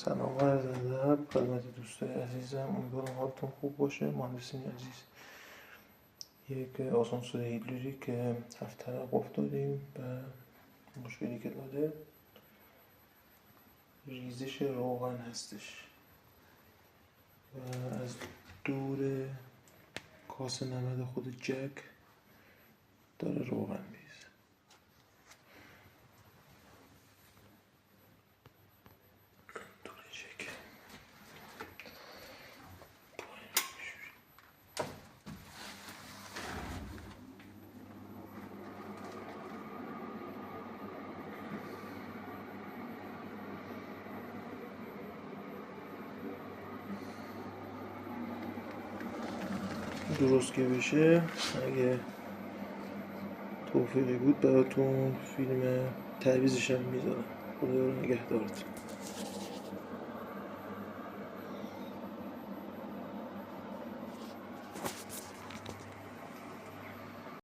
سلام و عرض ادب خدمت دوستای عزیزم. امیدوارم حالتون خوب باشه. مهندسین عزیز، یک آسانسور هیدرولیک که 7 طرق افتادیم و مشکلی که داده ریزش روغن هستش و از دور کاسه نمد خود جک داره روغن میریزه. دور جک درست که بشه، اگه توفیقی بود براتون فیلم تعویضش هم میذارم. خدا رو نگهدارتون.